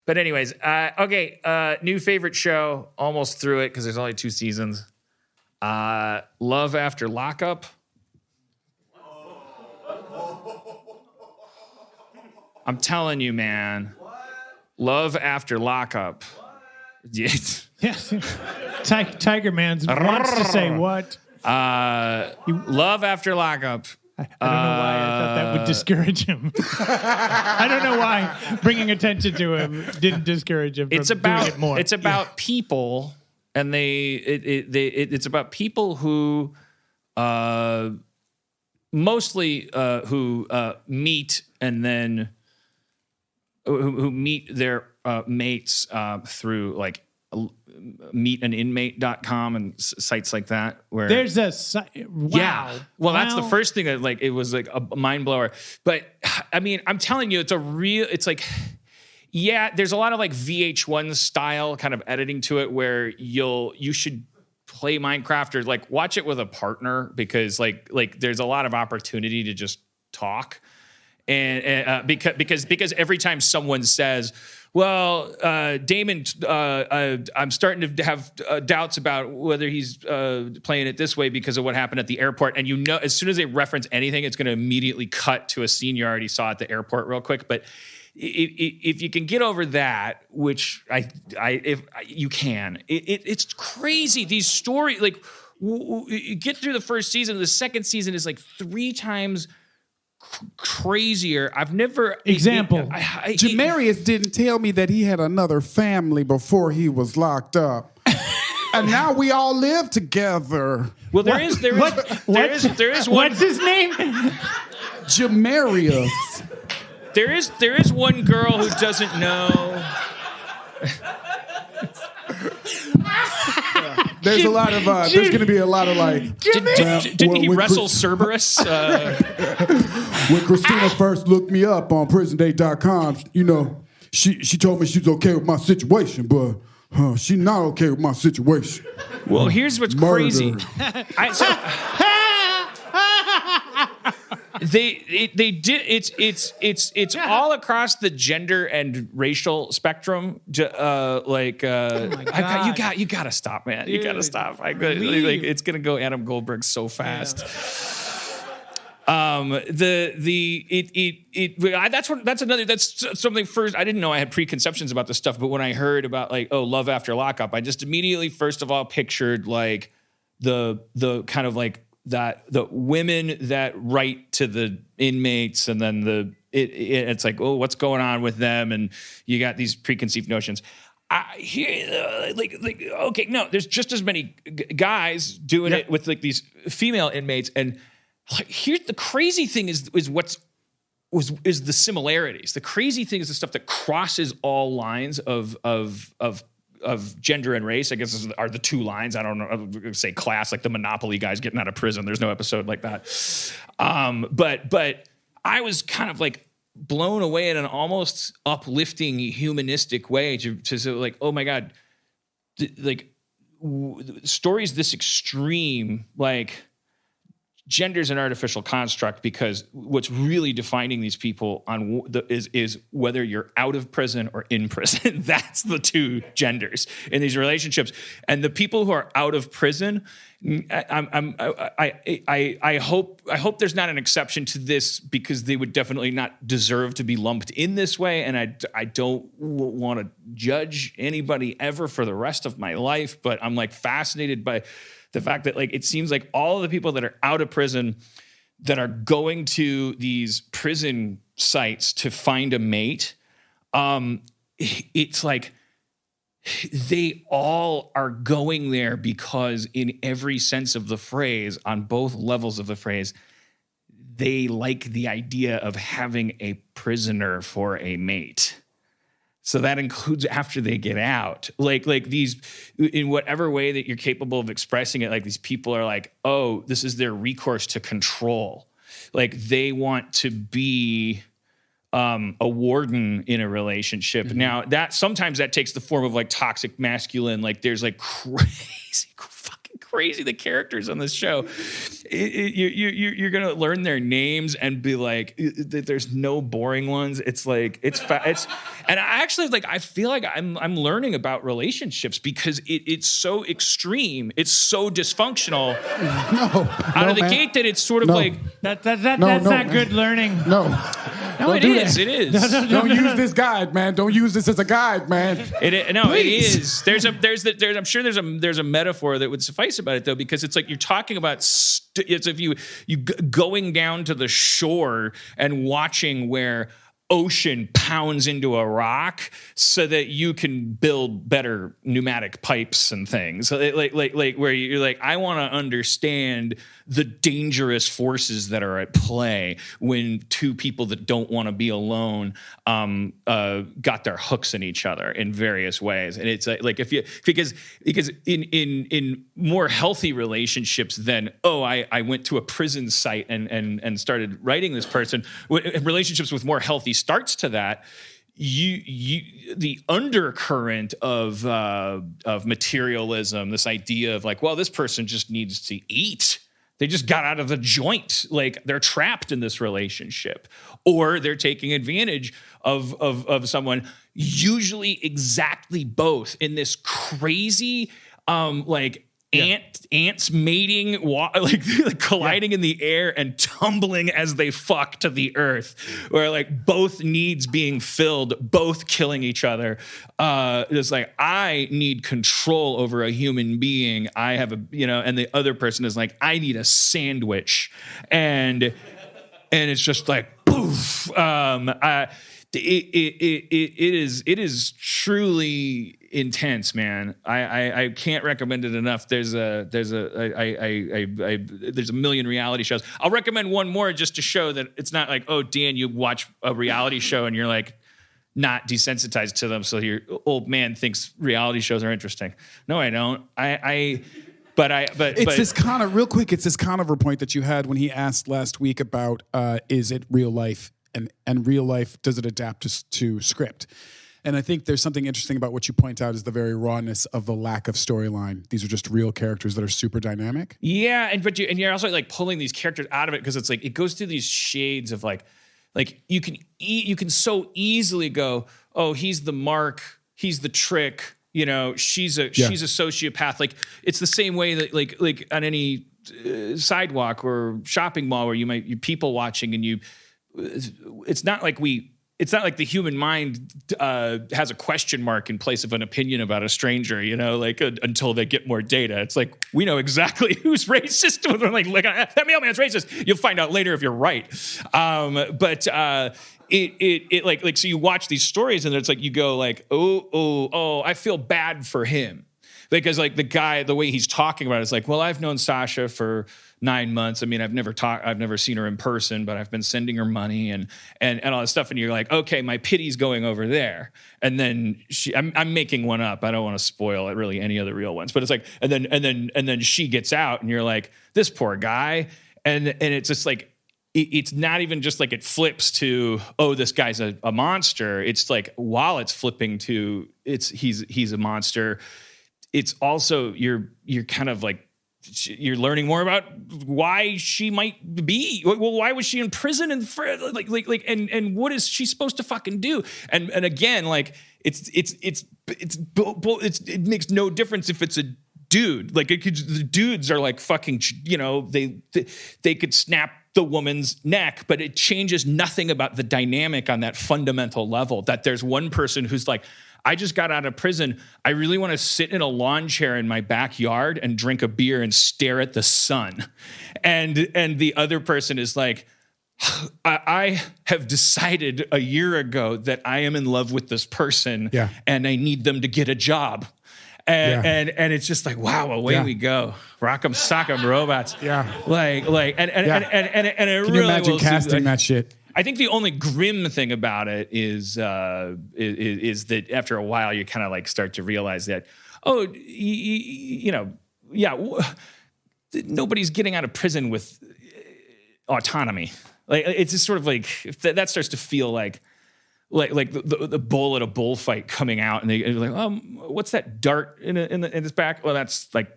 But anyways, okay. New favorite show. Almost through it because there's only 2 seasons. Love After Lockup. I'm telling you, man. Love After Lockup. Yes. Tiger Man wants to say what? Love After Lockup. I don't know why I thought that would discourage him. I don't know why bringing attention to him didn't discourage him from doing it more. It's about people, and it's about people who mostly who meet and then who meet their mates through like meetaninmate.com and sites like that where there's a site. Wow. Yeah. Well, that's the first thing that like, it was like a mind blower, but I mean, I'm telling you, it's like, yeah, there's a lot of like VH1 style kind of editing to it where you should play Minecraft or like watch it with a partner because like there's a lot of opportunity to just talk. And because every time someone says, well, Damon, I'm starting to have doubts about whether he's playing it this way because of what happened at the airport. And you know, as soon as they reference anything, it's going to immediately cut to a scene you already saw at the airport real quick. But if you can get over that, which if you can, it's crazy. These stories, like you get through the first season, the second season is like 3 times crazier. I've never Jamarius didn't tell me that he had another family before he was locked up. And now we all live together. Well, there is one. What's his name? Jamarius. There is one girl who doesn't know. There's a lot of there's going to be a lot of like. Didn't he wrestle Cerberus? When Christina first looked me up on PrisonDate.com, you know, she told me she's okay with my situation, but she's not okay with my situation. Well, here's what's Murder. crazy. They did it's all across the gender and racial spectrum. You gotta stop, man. Dude, you gotta stop. It's gonna go Adam Goldberg so fast. Yeah. That's something first. I didn't know I had preconceptions about this stuff, but when I heard about like, Love After Lockup, I just immediately first of all pictured like the kind of like that the women that write to the inmates and then it's like, oh, what's going on with them? And you got these preconceived notions. Okay, no, there's just as many guys doing it with like these female inmates. And like, here's the crazy thing is the similarities. The crazy thing is the stuff that crosses all lines of gender and race, I guess are the 2 lines. I don't know. I would say class, like the Monopoly guys getting out of prison. There's no episode like that. But I was kind of like blown away in an almost uplifting, humanistic way to like, oh my God, stories this extreme, like gender's an artificial construct because what's really defining these people is whether you're out of prison or in prison. That's the 2 genders in these relationships. And the people who are out of prison, I hope there's not an exception to this because they would definitely not deserve to be lumped in this way. And I don't want to judge anybody ever for the rest of my life, but I'm like fascinated by the fact that like it seems like all the people that are out of prison that are going to these prison sites to find a mate, it's like they all are going there because in every sense of the phrase, on both levels of the phrase, they like the idea of having a prisoner for a mate. So that includes after they get out, like these, in whatever way that you're capable of expressing it, like these people are like, oh, this is their recourse to control. Like they want to be a warden in a relationship. Mm-hmm. Now that sometimes that takes the form of like toxic masculine, like there's like crazy, fucking crazy. The characters on this show, you're gonna learn their names and be like, there's no boring ones. It's like and I actually I feel like I'm learning about relationships because it's so extreme. It's so dysfunctional. Out of the gate that it's sort of that's not good learning. No, it is. It is. Don't use this guide, man. Don't use this as a guide, man. It is. I'm sure there's a metaphor that would suffice about it though, because it's like you're talking about. It's if you going down to the shore and watching where ocean pounds into a rock so that you can build better pneumatic pipes and things. So like where you're like, I want to understand the dangerous forces that are at play when two people that don't want to be alone got their hooks in each other in various ways. And it's like because in more healthy relationships than I went to a prison site and started writing this person, relationships with more healthy starts to that, the undercurrent of materialism, this idea of like, well, this person just needs to eat. They just got out of the joint. Like they're trapped in this relationship, or they're taking advantage of someone, usually exactly both, in this crazy ants mating, colliding in the air and tumbling as they fuck to the earth, where like both needs being filled, both killing each other. It's like, I need control over a human being. I have and the other person is like, I need a sandwich. And it's just like, poof. It is truly intense, man. I can't recommend it enough. There's a million reality shows. I'll recommend one more just to show that it's not like, oh, Dan, you watch a reality show and you're like not desensitized to them, so your old man thinks reality shows are interesting. No, I don't. But it's this kind of real quick. It's this Conover point that you had when he asked last week about is it real life and real life, does it adapt to script? And I think there's something interesting about what you point out is the very rawness of the lack of storyline. These are just real characters that are super dynamic. Yeah, and you're also like pulling these characters out of it because it's like it goes through these shades of like you can so easily go, oh, he's the mark, he's the trick, she's a sociopath. Like it's the same way that like on any sidewalk or shopping mall where you people watching and it's not like the human mind has a question mark in place of an opinion about a stranger, until they get more data. It's like, we know exactly who's racist. We're like that mailman's racist. You'll find out later if you're right. But so you watch these stories and it's like, you go like, oh, I feel bad for him. Because like the guy, the way he's talking about it is like, well, I've known Sasha for 9 months. I mean, I've never seen her in person, but I've been sending her money and all this stuff. And you're like, okay, my pity's going over there. And then I'm making one up. I don't want to spoil it really any of the real ones, but it's like, and then she gets out and you're like, this poor guy. And it's just like, it's not even just like it flips to, oh, this guy's a monster. It's like, while it's flipping to he's a monster, it's also you're kind of like you're learning more about why she might be. Well, why was she in prison and and what is she supposed to fucking do? And again, like it makes no difference if it's a dude. Like the dudes are like fucking, they could snap the woman's neck, but it changes nothing about the dynamic on that fundamental level. That there's one person who's like, I just got out of prison. I really want to sit in a lawn chair in my backyard and drink a beer and stare at the sun. And the other person is like, I have decided a year ago that I am in love with this person and I need them to get a job. And it's just like, wow, away we go. Rock'em sock'em robots. Yeah. And it Can really you imagine casting that shit? I think the only grim thing about it is that after a while you kind of like start to realize that, nobody's getting out of prison with autonomy. Like it's just sort of like that starts to feel like the bull at a bullfight coming out, and they're like, what's that dart in his back? Well, that's like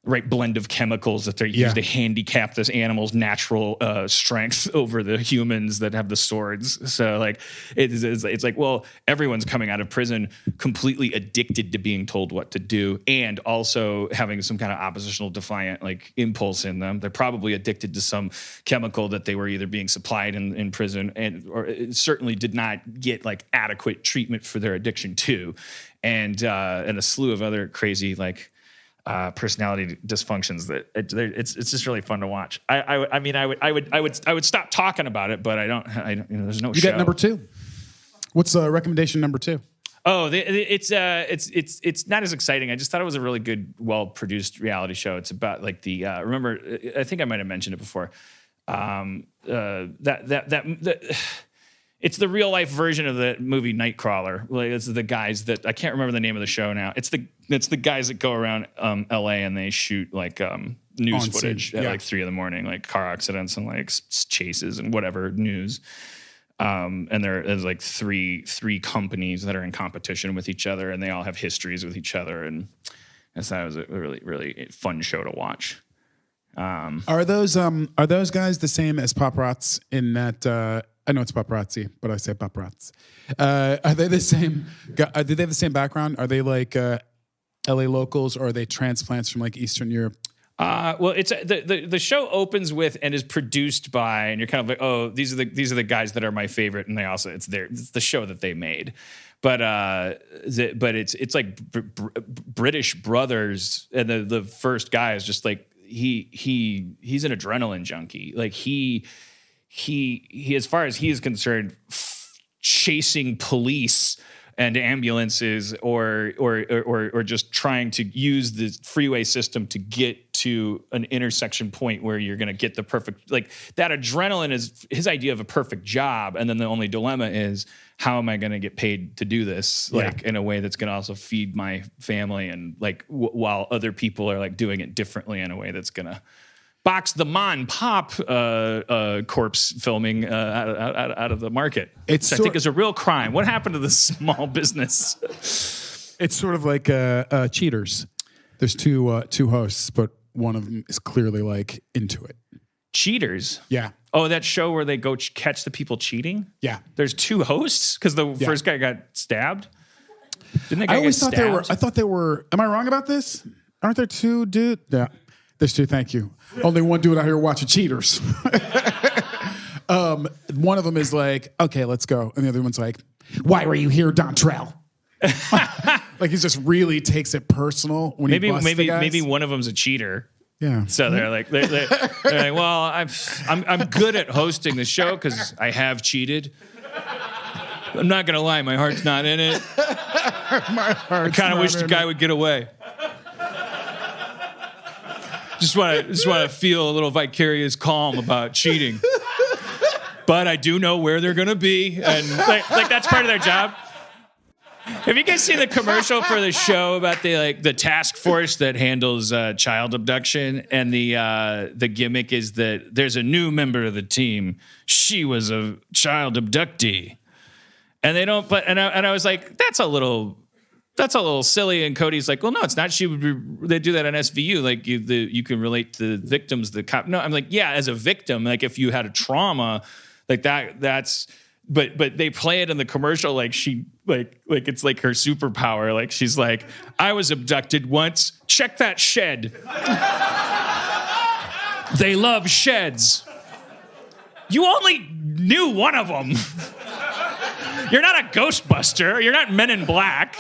right blend of chemicals that they use to handicap this animal's natural strength over the humans that have the swords. So like it's like, well, everyone's coming out of prison completely addicted to being told what to do and also having some kind of oppositional defiant like impulse in them. They're probably addicted to some chemical that they were either being supplied in prison or it certainly did not get like adequate treatment for their addiction to, and a slew of other crazy like personality dysfunctions that it's just really fun to watch. I mean I would stop talking about it, but I don't there's no. You got number 2. What's recommendation number 2? Oh, it's not as exciting. I just thought it was a really good, well produced reality show. It's about like the remember I think I might have mentioned it before. It's the real life version of the movie Nightcrawler. Like it's the guys that I can't remember the name of the show now. It's the guys that go around L.A. and they shoot like news footage at like 3 a.m, like car accidents and like chases and whatever news. And there's like three companies that are in competition with each other, and they all have histories with each other. And I thought it was a really really fun show to watch. Are those guys the same as paparazzi in that? I know it's paparazzi, but I say paparazzi. Are they the same? Do they have the same background? Are they like LA locals, or are they transplants from like Eastern Europe? Well, it's the show opens with and is produced by, and you're kind of like, oh, these are the guys that are my favorite, and it's the show that they made, but it's like British brothers, and the first guy is just like he's an adrenaline junkie, like he as far as he is concerned, chasing police and ambulances or just trying to use the freeway system to get to an intersection point where you're going to get the perfect, like that adrenaline is his idea of a perfect job. And then the only dilemma is, how am I going to get paid to do this? Like in a way that's going to also feed my family, and like while other people are like doing it differently in a way that's going to box the Mon Pop corpse filming out of the market. I think is a real crime. What happened to the small business? It's sort of like Cheaters. There's two hosts, but one of them is clearly like into it. Cheaters? Yeah. Oh, that show where they go catch the people cheating? Yeah. There's 2 hosts because the first guy got stabbed? Didn't the guy I always get thought stabbed? I thought they were. Am I wrong about this? Aren't there 2 dudes? Yeah. There's 2, thank you. Only one dude out here watching Cheaters. One of them is like, okay, let's go. And the other one's like, why were you here, Dontrell? Like he just really takes it personal when he busts the guys. Maybe one of them's a cheater. Yeah. So they're like, well, I'm good at hosting the show because I have cheated. I'm not gonna lie, my heart's not in it. I kind of wish the guy would get away. Just want to feel a little vicarious calm about cheating. But I do know where they're going to be. And like that's part of their job. Have you guys seen the commercial for the show about the task force that handles child abduction? And the gimmick is that there's a new member of the team. She was a child abductee. And they don't, and I was like, that's a little silly. And Cody's like, well, no, it's not. They do that on SVU. Like you can relate to the victims, the cop. No, I'm like, yeah, as a victim, like if you had a trauma like that's, but they play it in the commercial. Like she, like it's like her superpower. Like she's like, I was abducted once. Check that shed. They love sheds. You only knew one of them. You're not a Ghostbuster. You're not Men in Black.